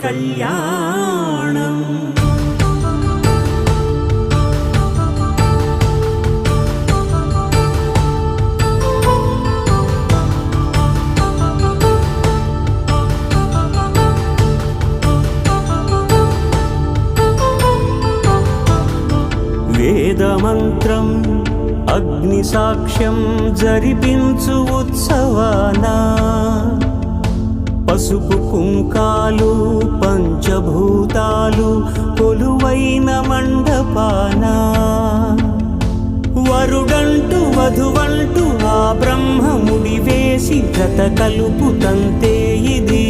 కళ్యాణం. వేదమంత్రం అగ్ని సాక్ష్యం జరిపించు ఉత్సవాన పసుపు కుంకాలు పంచభూతాలు కొలువైన మండపాన వరుడంటూ వధువంటూ ఆ బ్రహ్మముడి వేసి జత కలుపు తంతే ఇది.